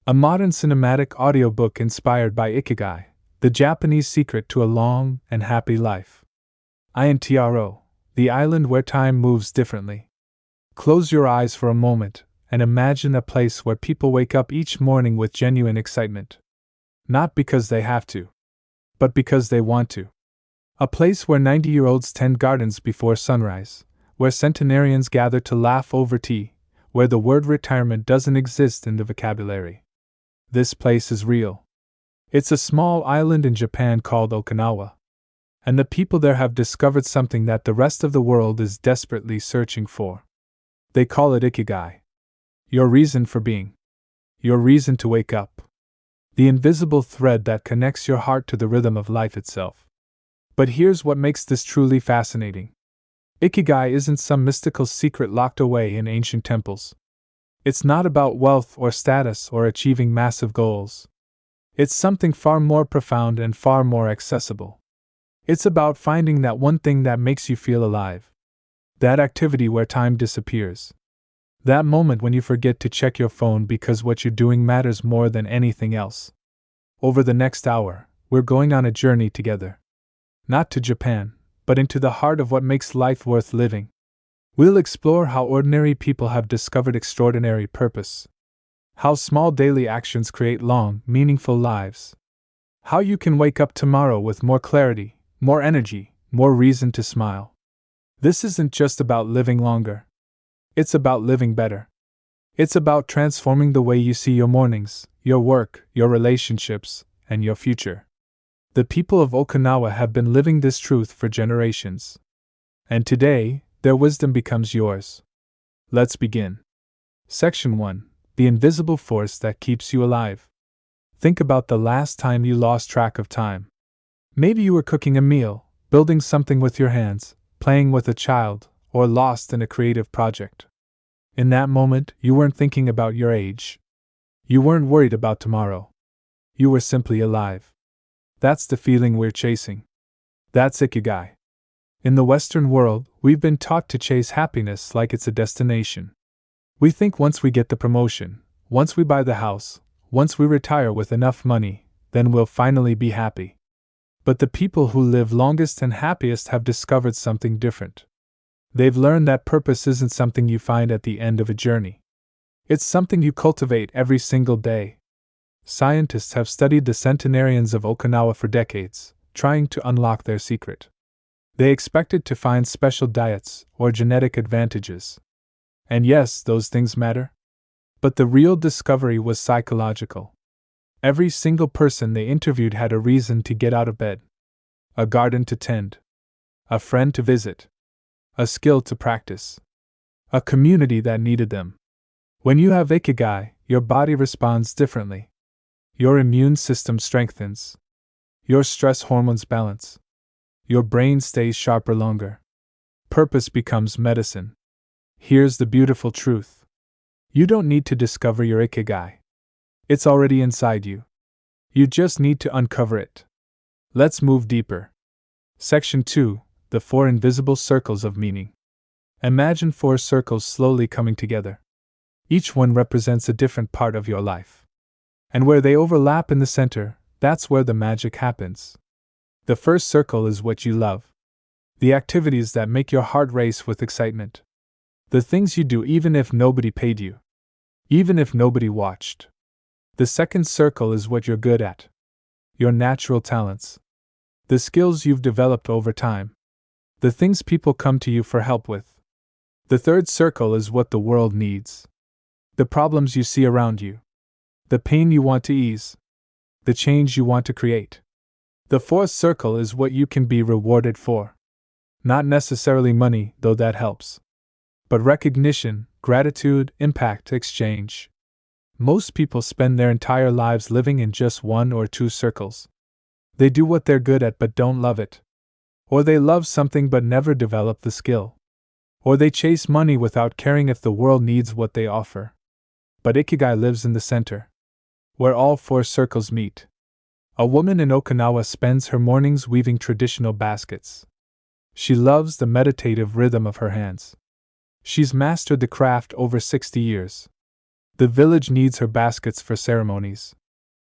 a modern cinematic audiobook inspired by Ikigai, the Japanese secret to a long and happy life. Intro, the island where time moves differently. Close your eyes for a moment and imagine a place where people wake up each morning with genuine excitement. Not because they have to, but because they want to. A place where 90-year-olds tend gardens before sunrise, where centenarians gather to laugh over tea, where the word retirement doesn't exist in the vocabulary. This place is real. It's a small island in Japan called Okinawa. And the people there have discovered something that the rest of the world is desperately searching for. They call it Ikigai. Your reason for being. Your reason to wake up. The invisible thread that connects your heart to the rhythm of life itself. But here's what makes this truly fascinating. Ikigai isn't some mystical secret locked away in ancient temples. It's not about wealth or status or achieving massive goals. It's something far more profound and far more accessible. It's about finding that one thing that makes you feel alive. That activity where time disappears. That moment when you forget to check your phone because what you're doing matters more than anything else. Over the next hour, we're going on a journey together. Not to Japan, but into the heart of what makes life worth living. We'll explore how ordinary people have discovered extraordinary purpose. How small daily actions create long, meaningful lives. How you can wake up tomorrow with more clarity, more energy, more reason to smile. This isn't just about living longer. It's about living better. It's about transforming the way you see your mornings, your work, your relationships, and your future. The people of Okinawa have been living this truth for generations. And today, their wisdom becomes yours. Let's begin. Section 1. The invisible force that keeps you alive. Think about the last time you lost track of time. Maybe you were cooking a meal, building something with your hands, playing with a child, or lost in a creative project. In that moment, you weren't thinking about your age. You weren't worried about tomorrow. You were simply alive. That's the feeling we're chasing. That's Ikigai. In the Western world, we've been taught to chase happiness like it's a destination. We think once we get the promotion, once we buy the house, once we retire with enough money, then we'll finally be happy. But the people who live longest and happiest have discovered something different. They've learned that purpose isn't something you find at the end of a journey. It's something you cultivate every single day. Scientists have studied the centenarians of Okinawa for decades, trying to unlock their secret. They expected to find special diets or genetic advantages. And yes, those things matter. But the real discovery was psychological. Every single person they interviewed had a reason to get out of bed. A garden to tend. A friend to visit. A skill to practice. A community that needed them. When you have Ikigai, your body responds differently. Your immune system strengthens. Your stress hormones balance. Your brain stays sharper longer. Purpose becomes medicine. Here's the beautiful truth. You don't need to discover your Ikigai. It's already inside you. You just need to uncover it. Let's move deeper. Section 2. The 4 invisible circles of meaning. Imagine 4 circles slowly coming together. Each one represents a different part of your life. And where they overlap in the center, that's where the magic happens. The first circle is what you love. The activities that make your heart race with excitement. The things you do even if nobody paid you. Even if nobody watched. The second circle is what you're good at. Your natural talents. The skills you've developed over time. The things people come to you for help with. The third circle is what the world needs. The problems you see around you. The pain you want to ease. The change you want to create. The fourth circle is what you can be rewarded for. Not necessarily money, though that helps. But recognition, gratitude, impact, exchange. Most people spend their entire lives living in just 1 or 2 circles. They do what they're good at but don't love it. Or they love something but never develop the skill. Or they chase money without caring if the world needs what they offer. But Ikigai lives in the center, where all 4 circles meet. A woman in Okinawa spends her mornings weaving traditional baskets. She loves the meditative rhythm of her hands. She's mastered the craft over 60 years. The village needs her baskets for ceremonies.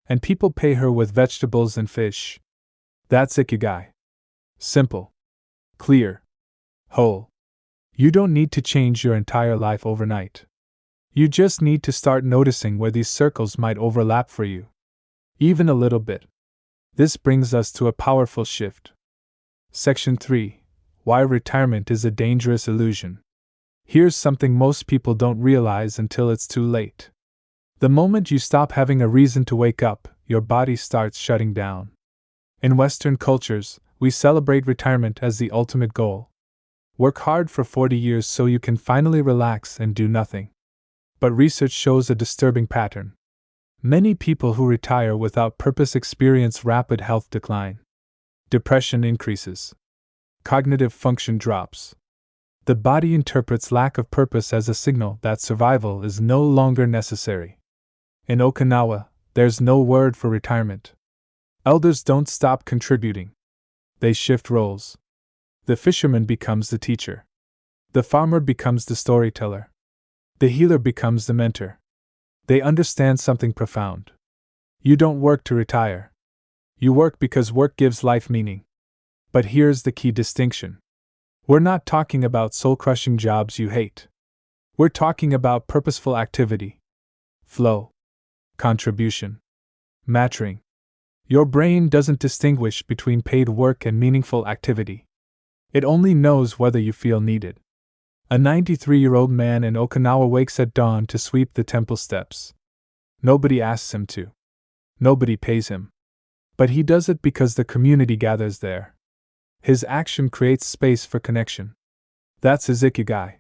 And people pay her with vegetables and fish. That's Ikigai. Simple. Clear. Whole. You don't need to change your entire life overnight. You just need to start noticing where these circles might overlap for you. Even a little bit. This brings us to a powerful shift. Section 3. Why retirement is a dangerous illusion. Here's something most people don't realize until it's too late. The moment you stop having a reason to wake up, your body starts shutting down. In Western cultures, we celebrate retirement as the ultimate goal. Work hard for 40 years so you can finally relax and do nothing. But research shows a disturbing pattern. Many people who retire without purpose experience rapid health decline. Depression increases. Cognitive function drops. The body interprets lack of purpose as a signal that survival is no longer necessary. In Okinawa, there's no word for retirement. Elders don't stop contributing. They shift roles. The fisherman becomes the teacher. The farmer becomes the storyteller. The healer becomes the mentor. They understand something profound. You don't work to retire. You work because work gives life meaning. But here's the key distinction. We're not talking about soul-crushing jobs you hate. We're talking about purposeful activity. Flow. Contribution. Mattering. Your brain doesn't distinguish between paid work and meaningful activity. It only knows whether you feel needed. A 93-year-old man in Okinawa wakes at dawn to sweep the temple steps. Nobody asks him to. Nobody pays him. But he does it because the community gathers there. His action creates space for connection. That's his Ikigai.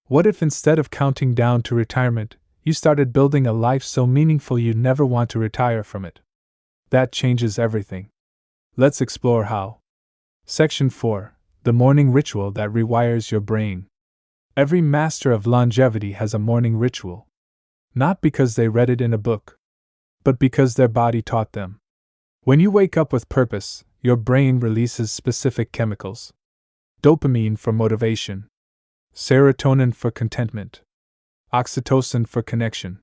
What if instead of counting down to retirement, you started building a life so meaningful you'd never want to retire from it? That changes everything. Let's explore how. Section 4. The morning ritual that rewires your brain. Every master of longevity has a morning ritual. Not because they read it in a book, but because their body taught them. When you wake up with purpose, your brain releases specific chemicals. Dopamine for motivation. Serotonin for contentment. Oxytocin for connection.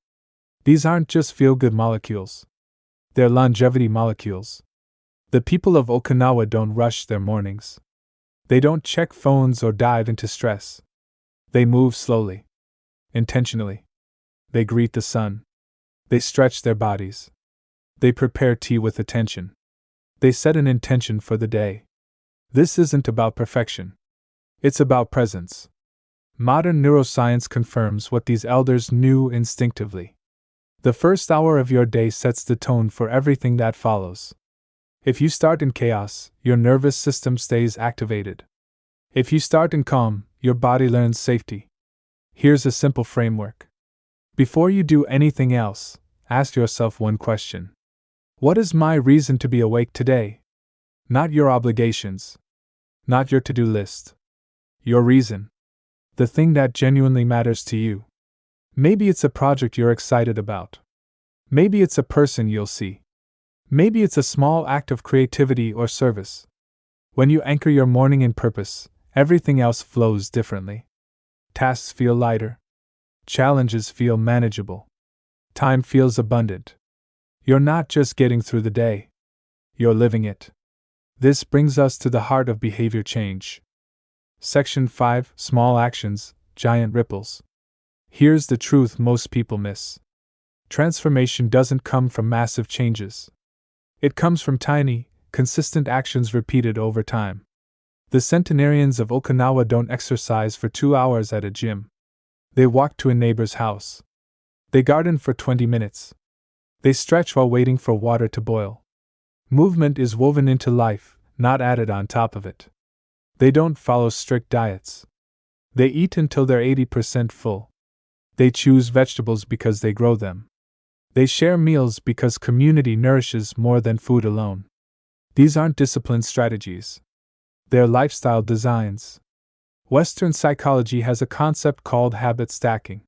These aren't just feel-good molecules. They're longevity molecules. The people of Okinawa don't rush their mornings. They don't check phones or dive into stress. They move slowly. Intentionally. They greet the sun. They stretch their bodies. They prepare tea with attention. They set an intention for the day. This isn't about perfection. It's about presence. Modern neuroscience confirms what these elders knew instinctively. The first hour of your day sets the tone for everything that follows. If you start in chaos, your nervous system stays activated. If you start in calm, your body learns safety. Here's a simple framework. Before you do anything else, ask yourself one question. What is my reason to be awake today? Not your obligations. Not your to-do list. Your reason. The thing that genuinely matters to you. Maybe it's a project you're excited about. Maybe it's a person you'll see. Maybe it's a small act of creativity or service. When you anchor your morning in purpose, everything else flows differently. Tasks feel lighter. Challenges feel manageable. Time feels abundant. You're not just getting through the day. You're living it. This brings us to the heart of behavior change. Section 5. Small actions, giant ripples. Here's the truth most people miss. Transformation doesn't come from massive changes. It comes from tiny, consistent actions repeated over time. The centenarians of Okinawa don't exercise for 2 hours at a gym. They walk to a neighbor's house. They garden for 20 minutes. They stretch while waiting for water to boil. Movement is woven into life, not added on top of it. They don't follow strict diets. They eat until they're 80% full. They choose vegetables because they grow them. They share meals because community nourishes more than food alone. These aren't disciplined strategies. They're lifestyle designs. Western psychology has a concept called habit stacking.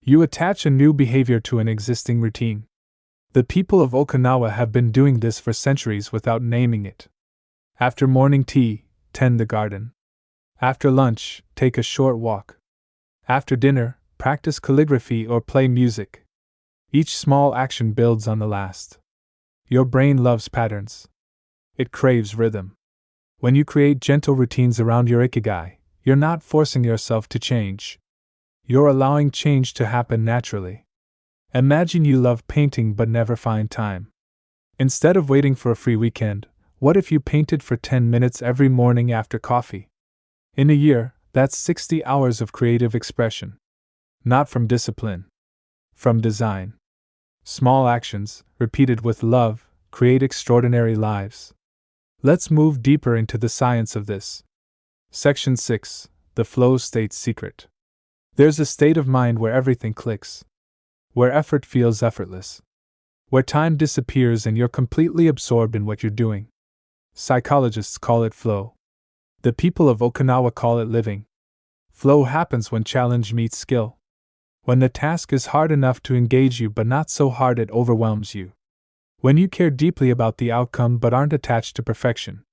You attach a new behavior to an existing routine. The people of Okinawa have been doing this for centuries without naming it. After morning tea, tend the garden. After lunch, take a short walk. After dinner, practice calligraphy, or play music. Each small action builds on the last. Your brain loves patterns. It craves rhythm. When you create gentle routines around your Ikigai, you're not forcing yourself to change. You're allowing change to happen naturally. Imagine you love painting but never find time. Instead of waiting for a free weekend, what if you painted for 10 minutes every morning after coffee? In a year, that's 60 hours of creative expression. Not from discipline. From design. Small actions, repeated with love, create extraordinary lives. Let's move deeper into the science of this. Section 6. The Flow State's Secret. There's a state of mind where everything clicks. Where effort feels effortless. Where time disappears and you're completely absorbed in what you're doing. Psychologists call it flow. The people of Okinawa call it living. Flow happens when challenge meets skill. When the task is hard enough to engage you but not so hard it overwhelms you. When you care deeply about the outcome but aren't attached to perfection.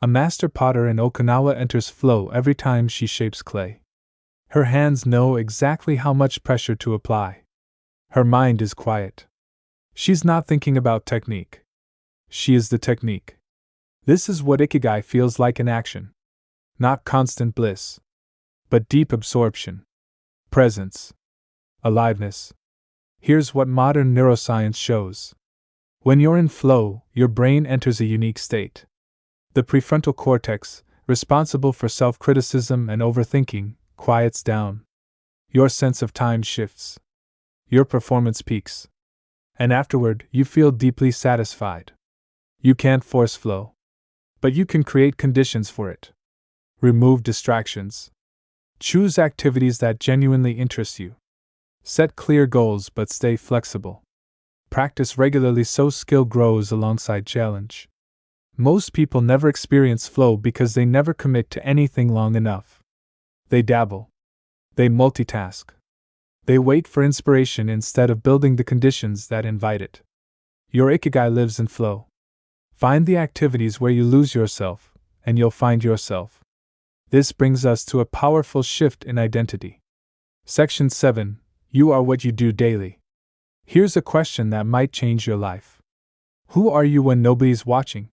A master potter in Okinawa enters flow every time she shapes clay. Her hands know exactly how much pressure to apply. Her mind is quiet. She's not thinking about technique. She is the technique. This is what Ikigai feels like in action. Not constant bliss, but deep absorption. Presence. Aliveness. Here's what modern neuroscience shows. When you're in flow, your brain enters a unique state. The prefrontal cortex, responsible for self-criticism and overthinking, quiets down. Your sense of time shifts. Your performance peaks. And afterward, you feel deeply satisfied. You can't force flow. But you can create conditions for it. Remove distractions. Choose activities that genuinely interest you. Set clear goals but stay flexible. Practice regularly so skill grows alongside challenge. Most people never experience flow because they never commit to anything long enough. They dabble. They multitask. They wait for inspiration instead of building the conditions that invite it. Your Ikigai lives in flow. Find the activities where you lose yourself, and you'll find yourself. This brings us to a powerful shift in identity. Section 7. You are what you do daily. Here's a question that might change your life. Who are you when nobody's watching?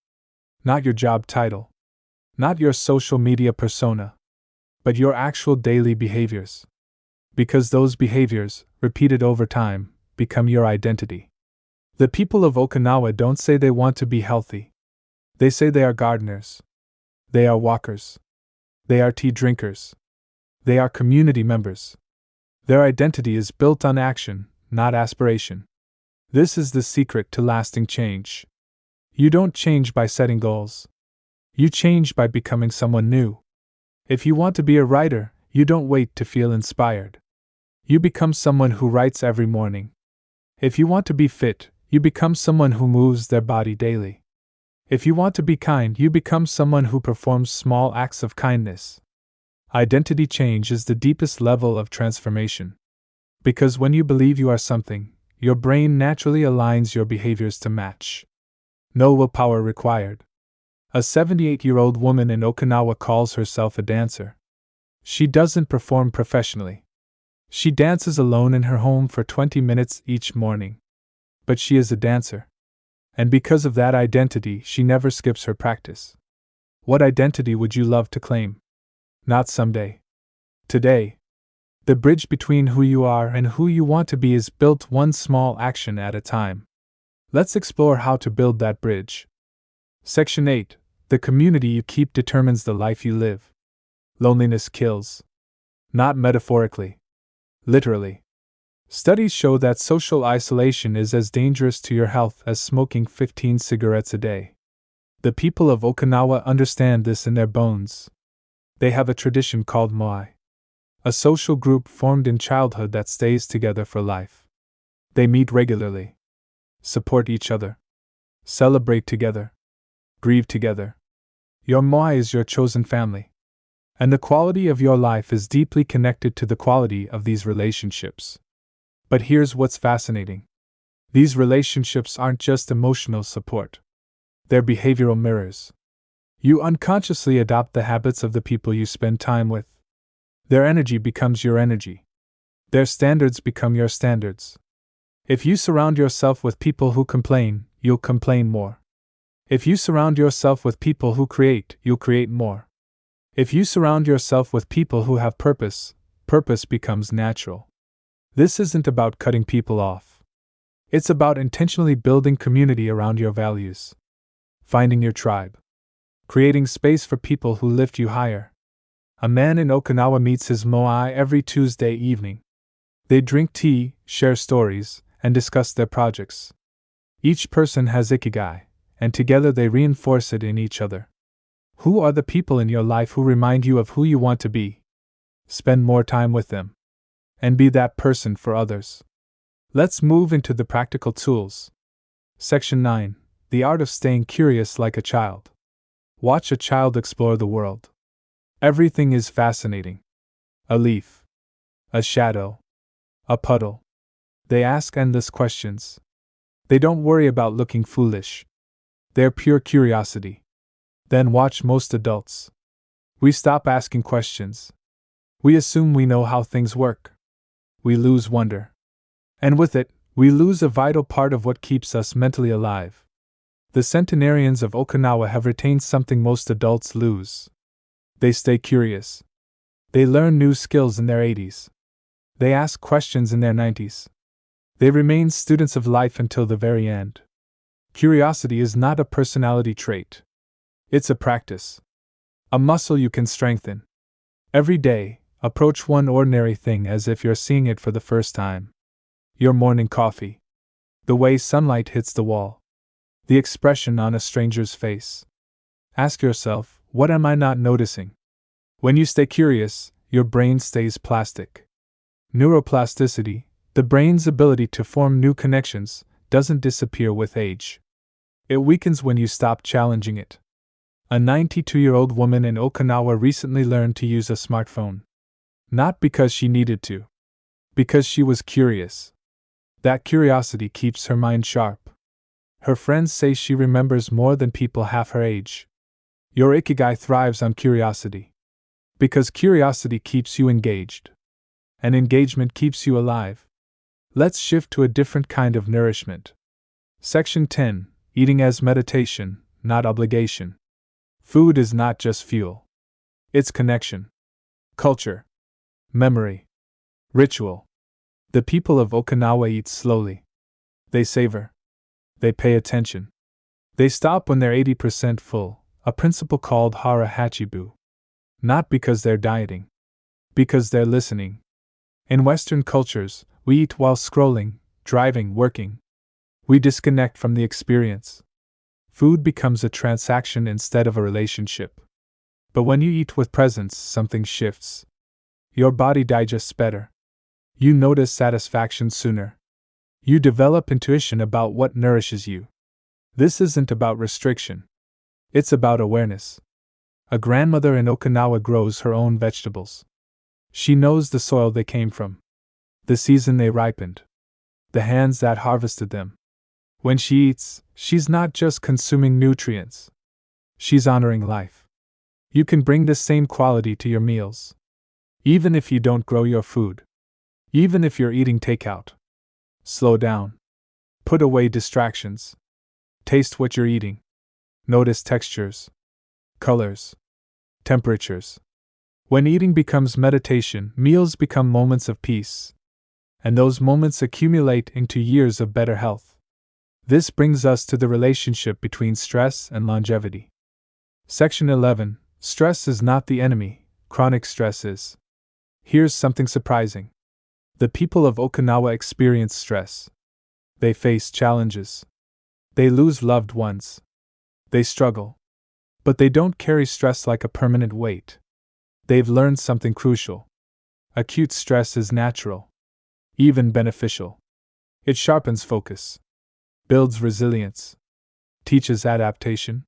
Not your job title. Not your social media persona. But your actual daily behaviors. Because those behaviors, repeated over time, become your identity. The people of Okinawa don't say they want to be healthy. They say they are gardeners. They are walkers. They are tea drinkers. They are community members. Their identity is built on action, not aspiration. This is the secret to lasting change. You don't change by setting goals. You change by becoming someone new. If you want to be a writer, you don't wait to feel inspired. You become someone who writes every morning. If you want to be fit, you become someone who moves their body daily. If you want to be kind, you become someone who performs small acts of kindness. Identity change is the deepest level of transformation. Because when you believe you are something, your brain naturally aligns your behaviors to match. No willpower required. A 78-year-old woman in Okinawa calls herself a dancer. She doesn't perform professionally. She dances alone in her home for 20 minutes each morning. But she is a dancer. And because of that identity, she never skips her practice. What identity would you love to claim? Not someday. Today. The bridge between who you are and who you want to be is built one small action at a time. Let's explore how to build that bridge. Section 8. The community you keep determines the life you live. Loneliness kills. Not metaphorically. Literally. Studies show that social isolation is as dangerous to your health as smoking 15 cigarettes a day. The people of Okinawa understand this in their bones. They have a tradition called moai. A social group formed in childhood that stays together for life. They meet regularly. Support each other. Celebrate together. Grieve together. Your moai is your chosen family. And the quality of your life is deeply connected to the quality of these relationships. But here's what's fascinating. These relationships aren't just emotional support. They're behavioral mirrors. You unconsciously adopt the habits of the people you spend time with. Their energy becomes your energy. Their standards become your standards. If you surround yourself with people who complain, you'll complain more. If you surround yourself with people who create, you'll create more. If you surround yourself with people who have purpose, purpose becomes natural. This isn't about cutting people off. It's about intentionally building community around your values. Finding your tribe. Creating space for people who lift you higher. A man in Okinawa meets his moai every Tuesday evening. They drink tea, share stories, and discuss their projects. Each person has Ikigai, and together they reinforce it in each other. Who are the people in your life who remind you of who you want to be? Spend more time with them. And be that person for others. Let's move into the practical tools. Section 9. The art of staying curious like a child. Watch a child explore the world. Everything is fascinating. A leaf. A shadow. A puddle. They ask endless questions. They don't worry about looking foolish. They're pure curiosity. Then watch most adults. We stop asking questions. We assume we know how things work. We lose wonder. And with it, we lose a vital part of what keeps us mentally alive. The centenarians of Okinawa have retained something most adults lose. They stay curious. They learn new skills in their 80s. They ask questions in their 90s. They remain students of life until the very end. Curiosity is not a personality trait. It's a practice. A muscle you can strengthen. Every day, approach one ordinary thing as if you're seeing it for the first time. Your morning coffee. The way sunlight hits the wall. The expression on a stranger's face. Ask yourself, what am I not noticing? When you stay curious, your brain stays plastic. Neuroplasticity, the brain's ability to form new connections, doesn't disappear with age. It weakens when you stop challenging it. A 92-year-old woman in Okinawa recently learned to use a smartphone. Not because she needed to. Because she was curious. That curiosity keeps her mind sharp. Her friends say she remembers more than people half her age. Your Ikigai thrives on curiosity. Because curiosity keeps you engaged. And engagement keeps you alive. Let's shift to a different kind of nourishment. Section 10. Eating as meditation, not obligation. Food is not just fuel. It's connection. Culture. Memory. Ritual. The people of Okinawa eat slowly. They savor. They pay attention. They stop when they're 80% full, a principle called hara hachibu. Not because they're dieting. Because they're listening. In Western cultures, we eat while scrolling, driving, working. We disconnect from the experience. Food becomes a transaction instead of a relationship. But when you eat with presence, something shifts. Your body digests better. You notice satisfaction sooner. You develop intuition about what nourishes you. This isn't about restriction. It's about awareness. A grandmother in Okinawa grows her own vegetables. She knows the soil they came from, the season they ripened, the hands that harvested them. When she eats, she's not just consuming nutrients. She's honoring life. You can bring this same quality to your meals. Even if you don't grow your food. Even if you're eating takeout. Slow down. Put away distractions. Taste what you're eating. Notice textures, colors, temperatures. When eating becomes meditation, meals become moments of peace. And those moments accumulate into years of better health. This brings us to the relationship between stress and longevity. Section 11. Stress is not the enemy, chronic stress is. Here's something surprising. The people of Okinawa experience stress. They face challenges. They lose loved ones. They struggle. But they don't carry stress like a permanent weight. They've learned something crucial. Acute stress is natural. Even beneficial. It sharpens focus. Builds resilience. Teaches adaptation.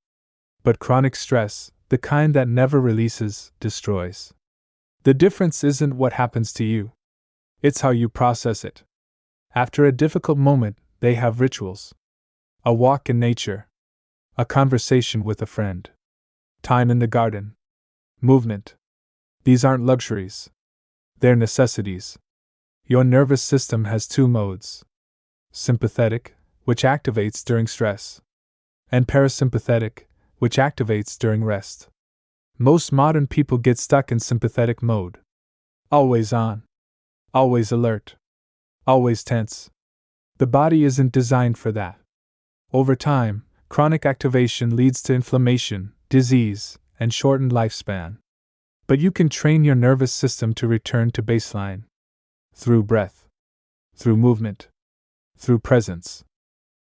But chronic stress, the kind that never releases, destroys. The difference isn't what happens to you. It's how you process it. After a difficult moment, they have rituals. A walk in nature. A conversation with a friend. Time in the garden. Movement. These aren't luxuries. They're necessities. Your nervous system has two modes: sympathetic, which activates during stress, and parasympathetic, which activates during rest. Most modern people get stuck in sympathetic mode. Always on. Always alert. Always tense. The body isn't designed for that. Over time, chronic activation leads to inflammation, disease, and shortened lifespan. But you can train your nervous system to return to baseline. Through breath. Through movement. Through presence.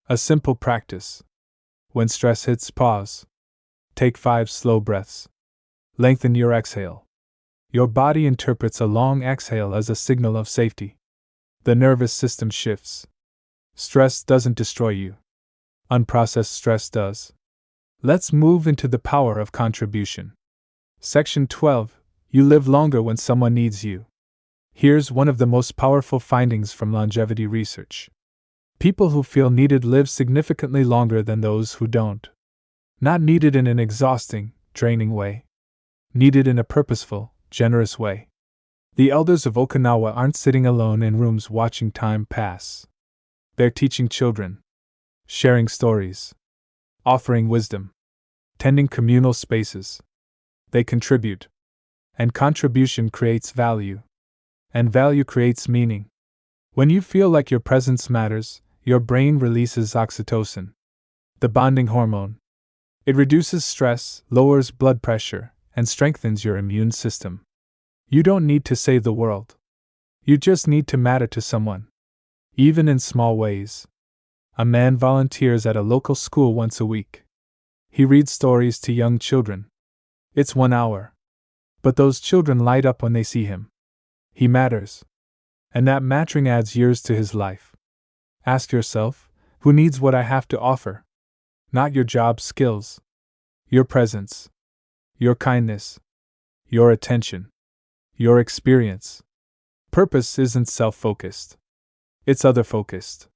A simple practice. When stress hits, pause. Take 5 slow breaths. Lengthen your exhale. Your body interprets a long exhale as a signal of safety. The nervous system shifts. Stress doesn't destroy you. Unprocessed stress does. Let's move into the power of contribution. Section 12. You live longer when someone needs you. Here's one of the most powerful findings from longevity research. People who feel needed live significantly longer than those who don't. Not needed in an exhausting, draining way. Needed in a purposeful, generous way. The elders of Okinawa aren't sitting alone in rooms watching time pass. They're teaching children, sharing stories, offering wisdom, tending communal spaces. They contribute. And contribution creates value. And value creates meaning. When you feel like your presence matters, your brain releases oxytocin, the bonding hormone. It reduces stress, lowers blood pressure, and strengthens your immune system. You don't need to save the world. You just need to matter to someone. Even in small ways. A man volunteers at a local school once a week. He reads stories to young children. It's 1 hour. But those children light up when they see him. He matters. And that mattering adds years to his life. Ask yourself, who needs what I have to offer? Not your job skills. Your presence. Your kindness. Your attention. Your experience. Purpose isn't self-focused. It's other-focused.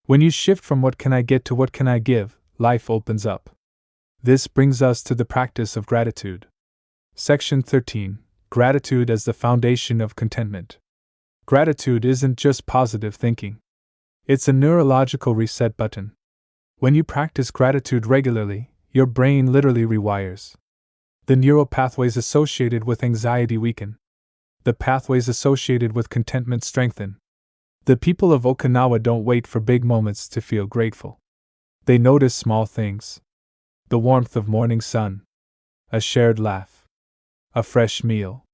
When you shift from what can I get to what can I give, life opens up. This brings us to the practice of gratitude. Section 13. Gratitude as the foundation of contentment. Gratitude isn't just positive thinking. It's a neurological reset button. When you practice gratitude regularly, your brain literally rewires. The neural pathways associated with anxiety weaken. The pathways associated with contentment strengthen. The people of Okinawa don't wait for big moments to feel grateful. They notice small things. The warmth of morning sun. A shared laugh. A fresh meal.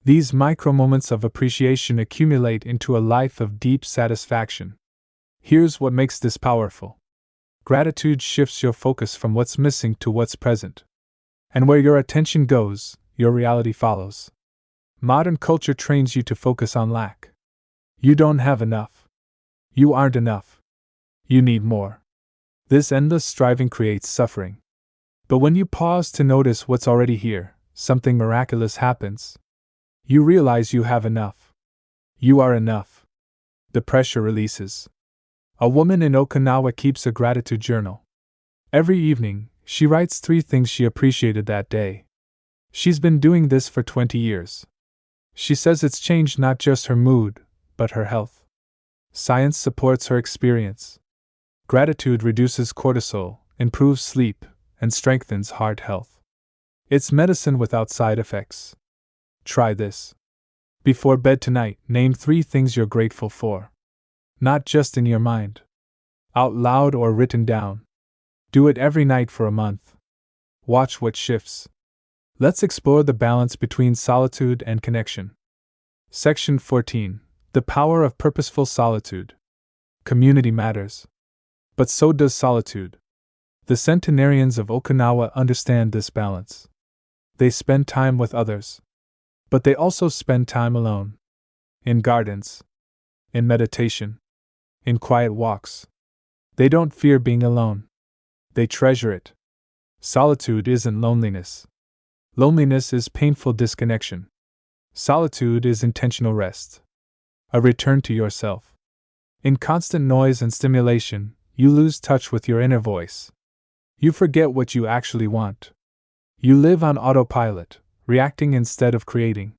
These micro moments of appreciation accumulate into a life of deep satisfaction. Here's what makes this powerful. Gratitude shifts your focus from what's missing to what's present. And where your attention goes, your reality follows. Modern culture trains you to focus on lack. You don't have enough. You aren't enough. You need more. This endless striving creates suffering. But when you pause to notice what's already here, something miraculous happens. You realize you have enough. You are enough. The pressure releases. A woman in Okinawa keeps a gratitude journal. Every evening, she writes 3 things she appreciated that day. She's been doing this for 20 years. She says it's changed not just her mood, but her health. Science supports her experience. Gratitude reduces cortisol, improves sleep, and strengthens heart health. It's medicine without side effects. Try this. Before bed tonight, name 3 things you're grateful for. Not just in your mind. Out loud or written down. Do it every night for a month. Watch what shifts. Let's explore the balance between solitude and connection. Section 14. The power of purposeful solitude. Community matters. But so does solitude. The centenarians of Okinawa understand this balance. They spend time with others. But they also spend time alone. In gardens. In meditation. In quiet walks. They don't fear being alone. They treasure it. Solitude isn't loneliness. Loneliness is painful disconnection. Solitude is intentional rest. A return to yourself. In constant noise and stimulation, you lose touch with your inner voice. You forget what you actually want. You live on autopilot, reacting instead of creating.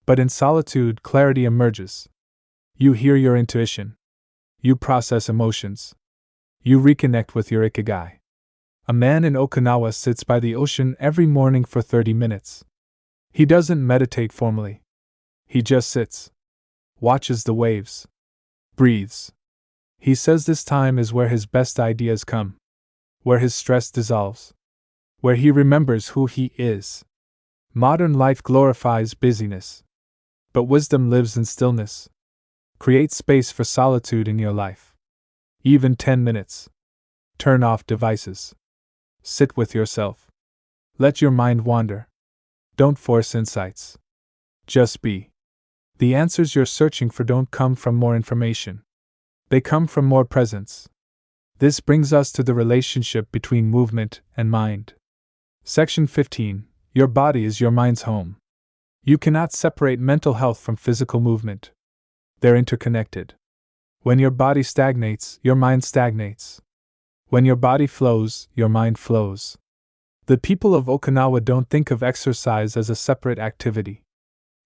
But in solitude, clarity emerges. You hear your intuition. You process emotions. You reconnect with your Ikigai. A man in Okinawa sits by the ocean every morning for 30 minutes. He doesn't meditate formally. He just sits, watches the waves, breathes. He says this time is where his best ideas come, where his stress dissolves, where he remembers who he is. Modern life glorifies busyness, but wisdom lives in stillness. Create space for solitude in your life. Even 10 minutes. Turn off devices. Sit with yourself. Let your mind wander. Don't force insights. Just be. The answers you're searching for don't come from more information. They come from more presence. This brings us to the relationship between movement and mind. Section 15. Your body is your mind's home. You cannot separate mental health from physical movement. They're interconnected. When your body stagnates, your mind stagnates. When your body flows, your mind flows. The people of Okinawa don't think of exercise as a separate activity.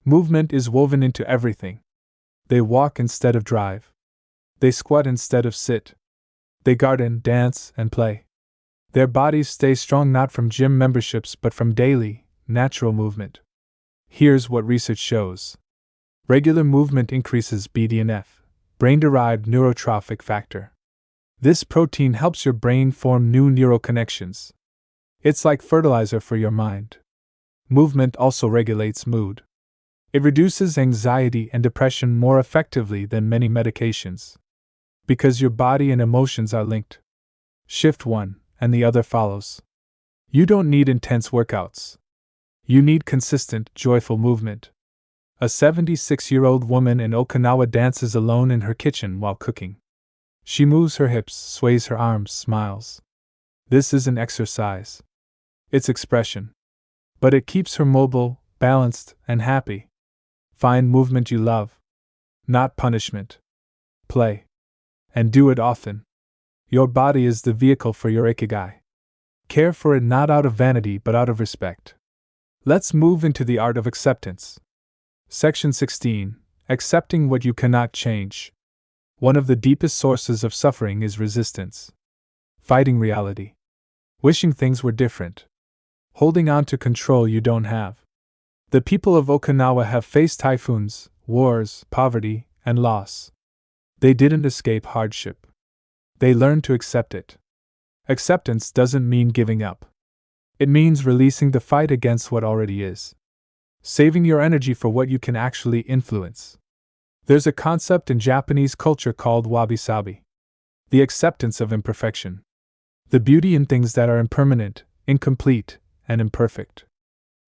Movement is woven into everything. They walk instead of drive. They squat instead of sit. They garden, dance, and play. Their bodies stay strong not from gym memberships but from daily, natural movement. Here's what research shows. Regular movement increases BDNF, brain-derived neurotrophic factor. This protein helps your brain form new neural connections. It's like fertilizer for your mind. Movement also regulates mood. It reduces anxiety and depression more effectively than many medications. Because your body and emotions are linked. Shift one, and the other follows. You don't need intense workouts. You need consistent, joyful movement. A 76-year-old woman in Okinawa dances alone in her kitchen while cooking. She moves her hips, sways her arms, smiles. This isn't exercise. It's expression. But it keeps her mobile, balanced, and happy. Find movement you love. Not punishment. Play. And do it often. Your body is the vehicle for your Ikigai. Care for it not out of vanity but out of respect. Let's move into the art of acceptance. Section 16. Accepting what you cannot change. One of the deepest sources of suffering is resistance. Fighting reality. Wishing things were different. Holding on to control you don't have. The people of Okinawa have faced typhoons, wars, poverty, and loss. They didn't escape hardship. They learned to accept it. Acceptance doesn't mean giving up. It means releasing the fight against what already is. Saving your energy for what you can actually influence. There's a concept in Japanese culture called wabi-sabi. The acceptance of imperfection. The beauty in things that are impermanent, incomplete, and imperfect.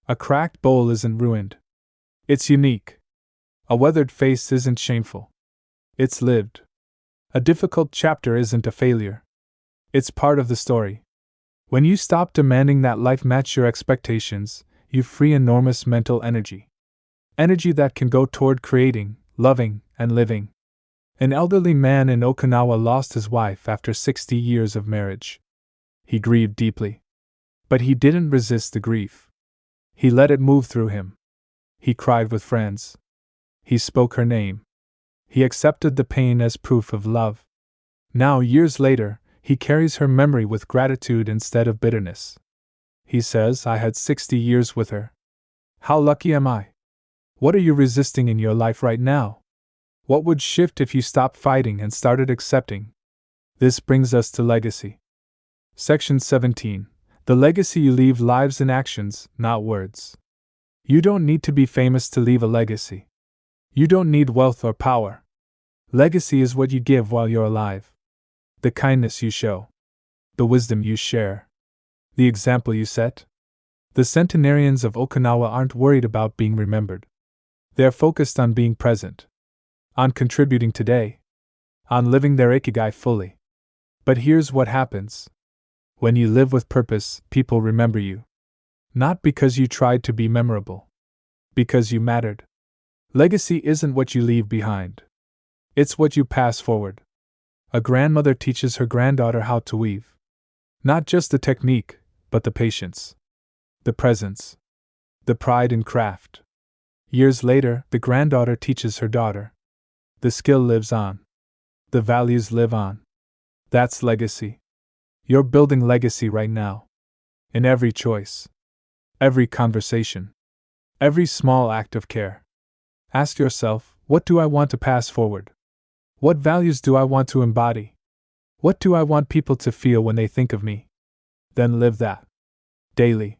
A cracked bowl isn't ruined. It's unique. A weathered face isn't shameful. It's lived. A difficult chapter isn't a failure. It's part of the story. When you stop demanding that life match your expectations, you free enormous mental energy. Energy that can go toward creating, loving, and living. An elderly man in Okinawa lost his wife after 60 years of marriage. He grieved deeply. But he didn't resist the grief. He let it move through him. He cried with friends. He spoke her name. He accepted the pain as proof of love. Now, years later, he carries her memory with gratitude instead of bitterness. He says, I had 60 years with her. How lucky am I? What are you resisting in your life right now? What would shift if you stopped fighting and started accepting? This brings us to legacy. Section 17. The legacy you leave lives in actions, not words. You don't need to be famous to leave a legacy. You don't need wealth or power. Legacy is what you give while you're alive. The kindness you show. The wisdom you share. The example you set. The centenarians of Okinawa aren't worried about being remembered. They're focused on being present. On contributing today. On living their Ikigai fully. But here's what happens. When you live with purpose, people remember you. Not because you tried to be memorable. Because you mattered. Legacy isn't what you leave behind. It's what you pass forward. A grandmother teaches her granddaughter how to weave. Not just the technique, but the patience. The presence. The pride in craft. Years later, the granddaughter teaches her daughter. The skill lives on. The values live on. That's legacy. You're building legacy right now. In every choice, every conversation, every small act of care. Ask yourself, what do I want to pass forward? What values do I want to embody? What do I want people to feel when they think of me? Then live that. Daily.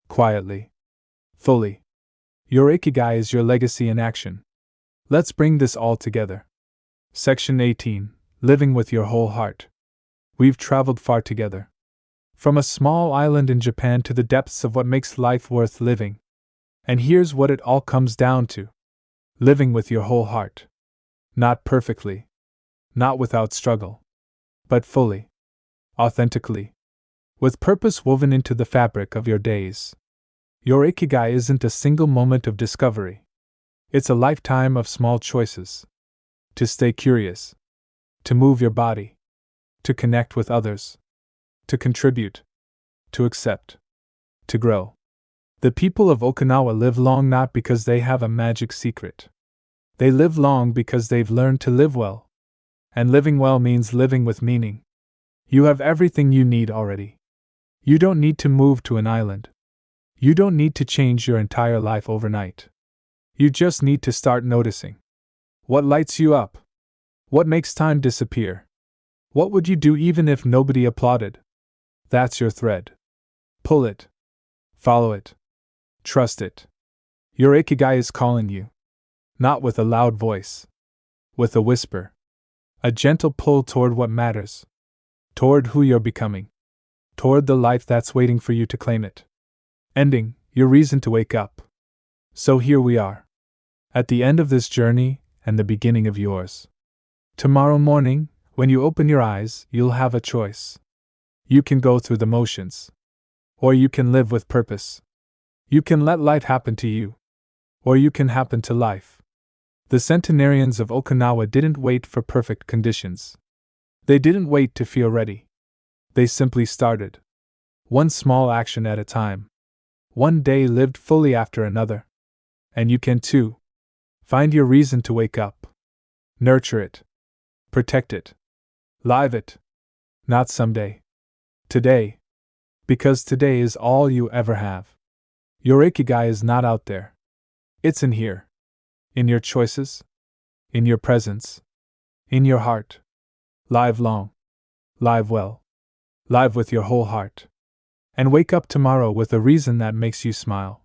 Quietly. Fully. Your Ikigai is your legacy in action. Let's bring this all together. Section 18. Living with your whole heart. We've traveled far together. From a small island in Japan to the depths of what makes life worth living. And here's what it all comes down to. Living with your whole heart. Not perfectly. Not without struggle. But fully. Authentically. With purpose woven into the fabric of your days. Your Ikigai isn't a single moment of discovery. It's a lifetime of small choices. To stay curious. To move your body. To connect with others. To contribute. To accept. To grow. The people of Okinawa live long not because they have a magic secret. They live long because they've learned to live well. And living well means living with meaning. You have everything you need already. You don't need to move to an island. You don't need to change your entire life overnight. You just need to start noticing. What lights you up? What makes time disappear? What would you do even if nobody applauded? That's your thread. Pull it. Follow it. Trust it. Your Ikigai is calling you. Not with a loud voice. With a whisper. A gentle pull toward what matters. Toward who you're becoming. Toward the life that's waiting for you to claim it. Ending, your reason to wake up. So here we are. At the end of this journey, and the beginning of yours. Tomorrow morning, when you open your eyes, you'll have a choice. You can go through the motions. Or you can live with purpose. You can let life happen to you. Or you can happen to life. The centenarians of Okinawa didn't wait for perfect conditions. They didn't wait to feel ready. They simply started. One small action at a time. One day lived fully after another. And you can too. Find your reason to wake up. Nurture it. Protect it. Live it. Not someday. Today. Because today is all you ever have. Your Ikigai is not out there. It's in here. In your choices. In your presence. In your heart. Live long. Live well. Live with your whole heart. And wake up tomorrow with a reason that makes you smile.